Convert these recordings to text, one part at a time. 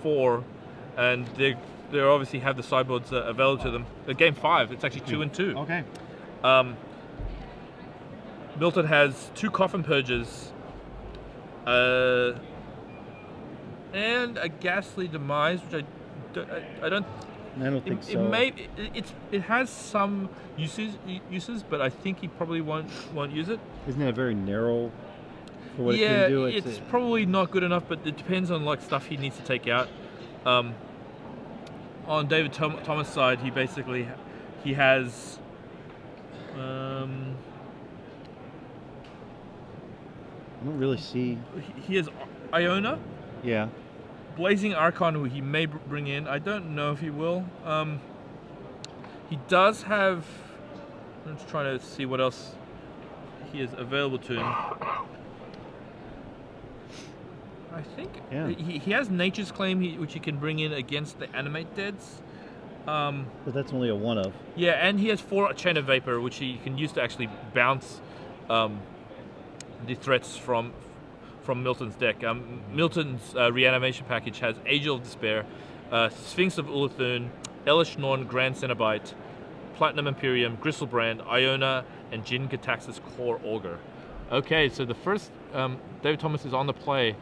4, and they obviously have the sideboards available to them. But game 5, it's actually 2 and 2. Okay. Milton has 2 Coffin Purges, and a Ghastly Demise, which I don't think so. It has some uses, but I think he probably won't use it. Isn't that very narrow for what it can do? It's probably not good enough, but it depends on like stuff he needs to take out. On David Thomas' side, he has I don't really see. He has Iona. Yeah. Blazing Archon, who he may bring in. I don't know if he will. He does have. I'm just trying to see what else he is available to him. I think he has Nature's Claim, which he can bring in against the Animate Deads. But that's only a 1 of. Yeah, and he has 4 Chain of Vapor, which he can use to actually bounce the threats from Milton's deck. Milton's reanimation package has Angel of Despair, Sphinx of Ulathun, Elish Norn Grand Cenobite, Platinum Imperium, Gristlebrand, Iona, and Jin Gataxis Core Augur. Okay, so the first David Thomas is on the play.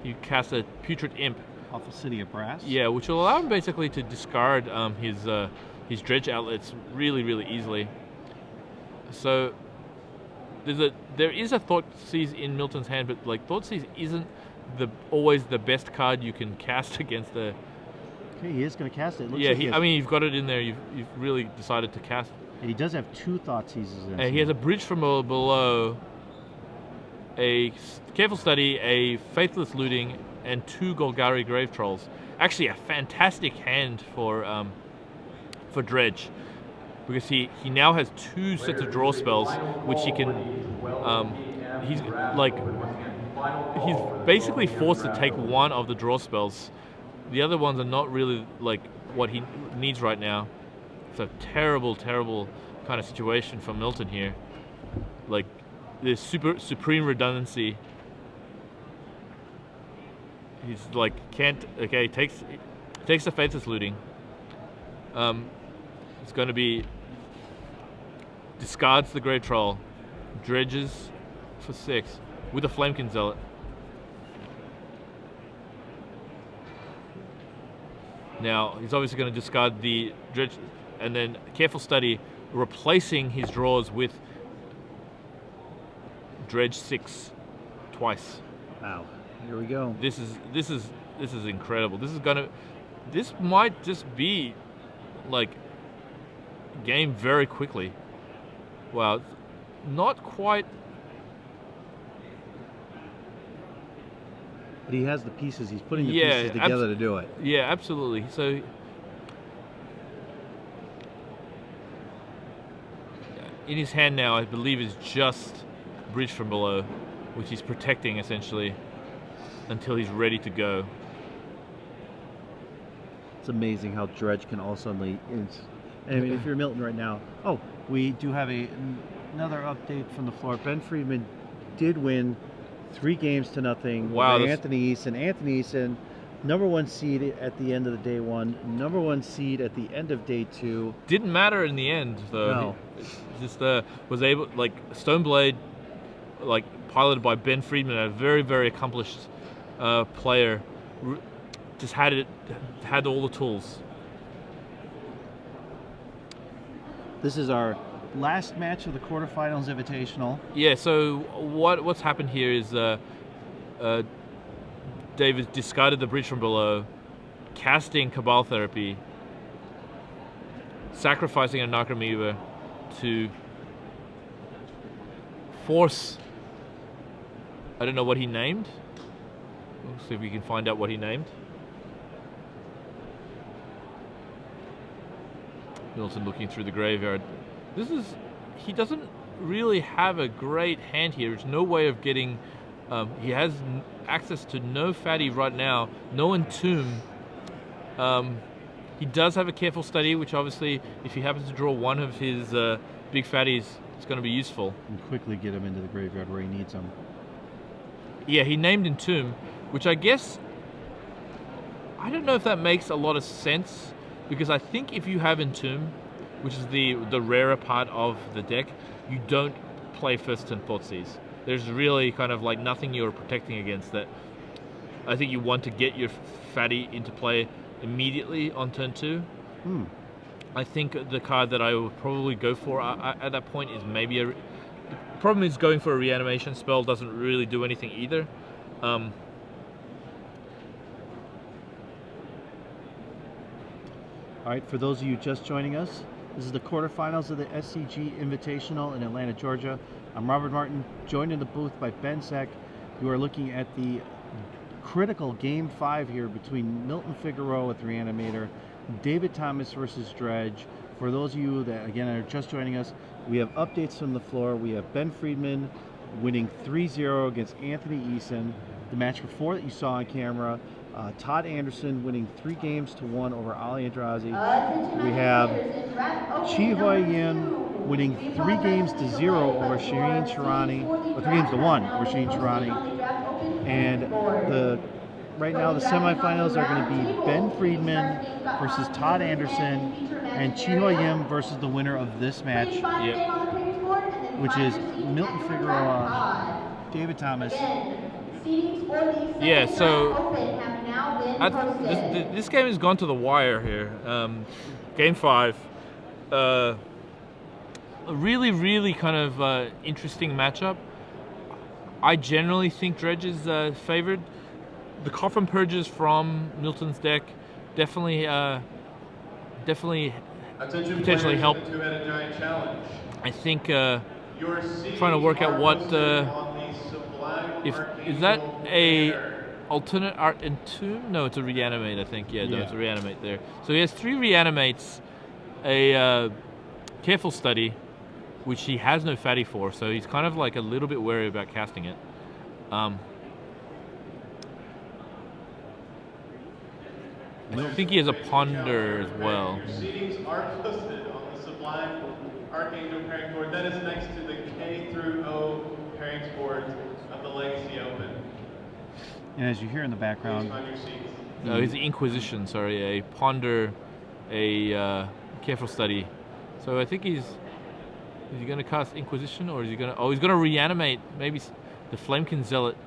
You cast a Putrid Imp off a City of Brass. Yeah, which will allow him basically to discard his dredge outlets really, really easily. So there is a Thoughtseize in Milton's hand, but like Thoughtseize isn't always the best card you can cast against the. Okay, he is going to cast it. I mean, you've got it in there. You've really decided to cast it. And he does have 2 Thoughtseizes in. And he has a Bridge from below, a Careful Study, a Faithless Looting, and 2 Golgari Grave Trolls. Actually, a fantastic hand for Dredge, because he now has 2 sets of draw spells, which he can. He's basically forced to take 1 of the draw spells. The other ones are not really like what he needs right now. It's a terrible, terrible kind of situation for Milton here. Like, there's supreme redundancy. He's like takes the Faithless Looting. It's going to be discards the Grave Troll, dredges for 6 with a Flamekin Zealot. Now he's obviously going to discard the dredge and then Careful Study, replacing his draws with dredge 6 twice. Wow. Here we go. This is incredible. This might just be like game very quickly. Wow, not quite. But he has the pieces. He's putting the pieces together to do it. Yeah, absolutely. So in his hand now, I believe, is just Bridge from Below, which he's protecting essentially until he's ready to go. It's amazing how Dredge can also I mean, if you're Milton right now. Oh, we do have another update from the floor. Ben Friedman did win 3 games to nothing. Wow, over Anthony Eason. Anthony Eason, #1 seed at the end of the day 1, #1 seed at the end of day 2. Didn't matter in the end though. No. He just was able, like, Stoneblade, like piloted by Ben Friedman, a very, very accomplished player, just had all the tools. This is our last match of the quarterfinals invitational. Yeah. So what's happened here is David discarded the Bridge from Below, casting Cabal Therapy, sacrificing a Narcomoeba to force. I don't know what he named. We'll see if we can find out what he named. Milton looking through the graveyard. He doesn't really have a great hand here. There's no way of getting, he has access to no fatty right now, no Entomb. He does have a Careful Study, which obviously, if he happens to draw one of his big fatties, it's going to be useful. And quickly get him into the graveyard where he needs them. Yeah, he named Entomb, which I guess, I don't know if that makes a lot of sense, because I think if you have Entomb, which is the rarer part of the deck, you don't play first turn Thoughtseize. There's really kind of like nothing you're protecting against that. I think you want to get your fatty into play immediately on turn 2. I think the card that I would probably go for at that point is maybe a... The problem is going for a reanimation spell doesn't really do anything either. All right, for those of you just joining us, this is the quarterfinals of the SCG Invitational in Atlanta, Georgia. I'm Robert Martin, joined in the booth by Ben Seck. You are looking at the critical Game 5 here between Milton Figueroa with Reanimator, David Thomas versus Dredge. For those of you that, again, are just joining us, we have updates from the floor. We have Ben Friedman winning 3-0 against Anthony Eason. The match before that you saw on camera, Todd Anderson winning 3-1 over Ali Andrazi. We have Chi Hoi Yin winning 3-0 over Shireen Sharani, or 3-1 over Shireen Sharani. And right now the semifinals are going to be Ben Friedman versus Todd Anderson and Chi Hoi Yin versus the winner of this match, which is Milton Figueroa, David Thomas. Yeah, so this game has gone to the wire here. Game 5. A really kind of interesting matchup. I generally think Dredge is favored. The Coffin Purges from Milton's deck definitely potentially help. I think trying to work out what is that a alternate art Entomb? No, it's a reanimate, I think. Yeah, no, it's a reanimate there. So he has 3 reanimates, a careful study, which he has no fatty for, so he's kind of like a little bit wary about casting it. I think he has a ponder as well. Your seedings are posted on the Sublime Archangel pairing board. That is next to the K through O pairings board of the Legacy Open. And as you hear in the background, no, he's the Inquisition. Sorry, a ponder, a careful study. So I think is he going to cast Inquisition, or is he going to? Oh, he's going to reanimate maybe the Flamekin Zealot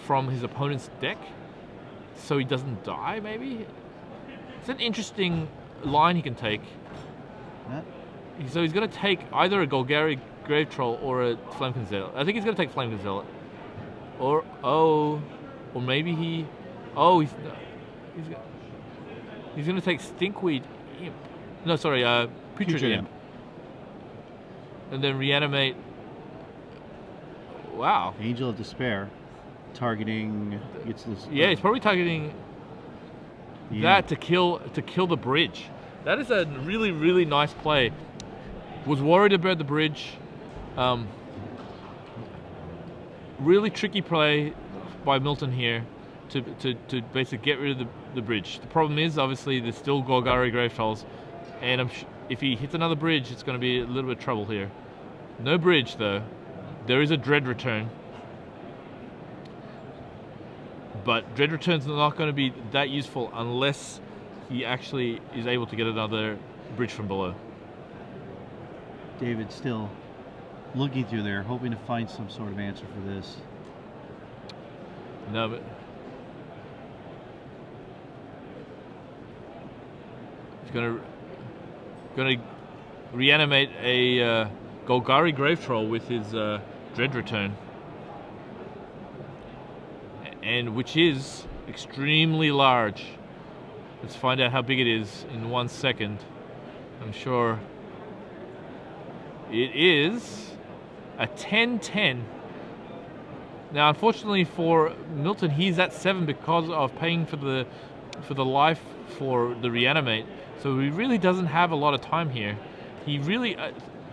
from his opponent's deck, so he doesn't die. Maybe it's an interesting line he can take. So he's going to take either a Golgari Grave Troll or a Flamekin Zealot. I think he's going to take Flamekin Zealot, or maybe he's going to take Stinkweed Imp. No, sorry, Putrid Imp. And then reanimate. Wow. Angel of Despair, targeting. Yeah, he's probably targeting that to kill the bridge. That is a really nice play. Was worried about the bridge. Really tricky play by Milton here to basically get rid of the bridge. The problem is obviously there's still Golgari Grave Trolls, and if he hits another bridge, it's going to be a little bit of trouble here. No bridge though. There is a Dread Return, but Dread Return's not going to be that useful unless he actually is able to get another bridge from below. David still looking through there, hoping to find some sort of answer for this. No, but he's going to reanimate a Golgari Grave Troll with his Dread Return, and which is extremely large. Let's find out how big it is in 1 second. I'm sure it is a 10/10. Now, unfortunately for Milton, he's at 7 because of paying for the life for the reanimate. So he really doesn't have a lot of time here. He really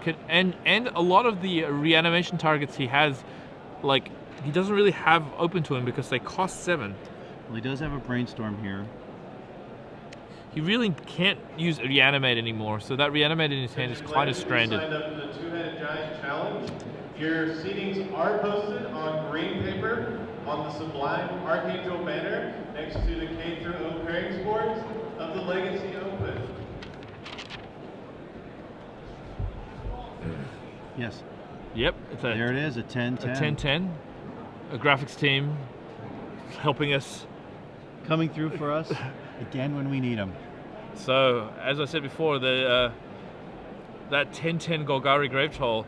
can, and a lot of the reanimation targets he has, like, he doesn't really have open to him because they cost 7. Well, he does have a Brainstorm here. He really can't use reanimate anymore, so that reanimate in his hand is kind of stranded. Signed up for the Two-Headed Giant Challenge. Your seedings are posted on green paper. on the Sublime Archangel banner next to the K through O pairings boards of the Legacy Open. Yes. Yep. There it is, a 10-10. A 10-10. A graphics team helping us. Coming through for us again when we need them. So, as I said before, that 10-10 Golgari Grave Troll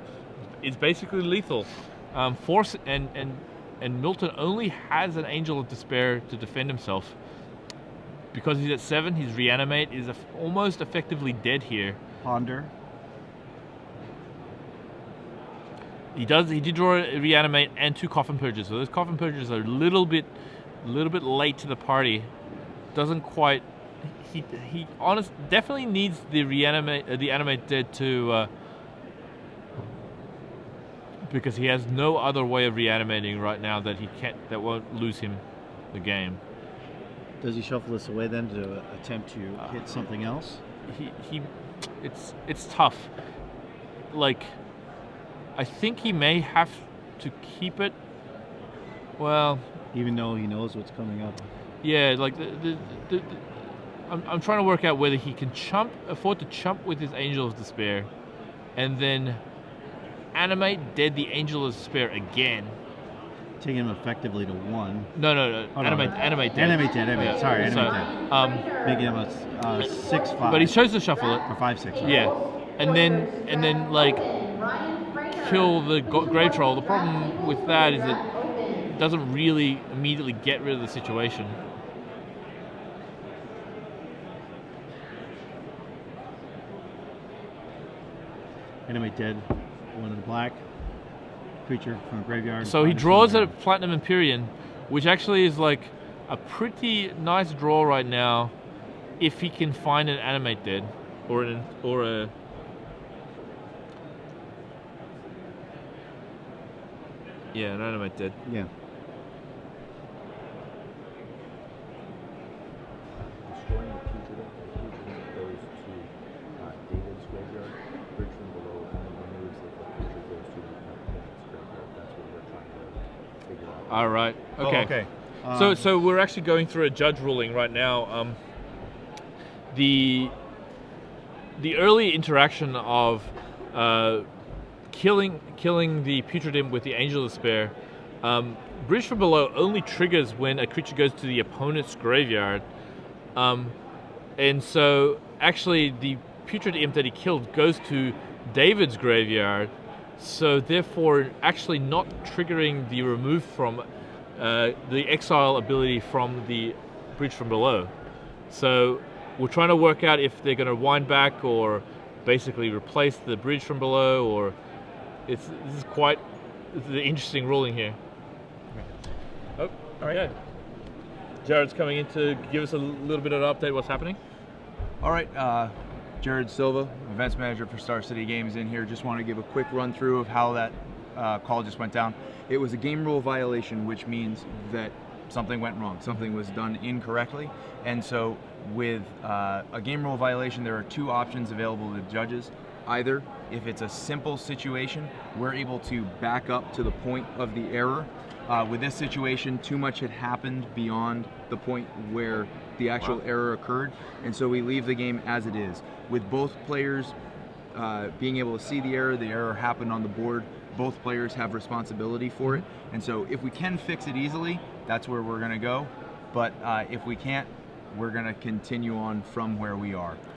is basically lethal. Force and Milton only has an Angel of Despair to defend himself. Because he's at 7, his Reanimate is almost effectively dead here. Ponder. He did draw a Reanimate and 2 Coffin Purges, so those Coffin Purges are a little bit late to the party. Doesn't quite. He definitely needs the Animate Dead to because he has no other way of reanimating right now that won't lose him the game. Does he shuffle this away then to attempt to hit something else? It's tough. Like, I think he may have to keep it. Well, even though he knows what's coming up. Yeah, like I'm trying to work out whether he can afford to chump with his Angel of Despair, and then animate dead the Angel of Despair again. Taking him effectively to 1. No. Oh, animate dead. Animate dead. Sorry, animate dead. Making him a 6/5. But he chose to shuffle it. For 5/6. Yeah, and then like kill the Grave Troll. The problem with that is that it doesn't really immediately get rid of the situation. Animate dead. 1 in the black. Creature from a graveyard. So he draws a Platinum Empyrean, which actually is like a pretty nice draw right now, if he can find an Animate Dead or a. Yeah, an Animate Dead. Yeah. Destroying the Putrida goes to David's graveyard. Bridge from below only removes if the creature goes to the opponent's graveyard. That's what we're trying to figure out. All right. Okay. Oh, okay. So we're actually going through a judge ruling right now. The early interaction of killing the Putrid Imp with the Angel of Despair, Bridge from Below only triggers when a creature goes to the opponent's graveyard, and so actually the Putrid Imp that he killed goes to David's graveyard, so therefore actually not triggering the remove from the exile ability from the Bridge from Below. So we're trying to work out if they're going to wind back or basically replace the Bridge from Below, or this is quite the interesting ruling here. Oh, all right. Jared's coming in to give us a little bit of an update what's happening. All right, Jared Silva, events manager for Star City Games in here. Just want to give a quick run through of how that call just went down. It was a game rule violation, which means that something went wrong, something was done incorrectly. And so with a game rule violation, there are 2 options available to the judges. Either, if it's a simple situation, we're able to back up to the point of the error. With this situation, too much had happened beyond the point where the actual error occurred, and so we leave the game as it is. With both players being able to see the error happened on the board, both players have responsibility for it, and so if we can fix it easily, that's where we're going to go, but if we can't, we're going to continue on from where we are.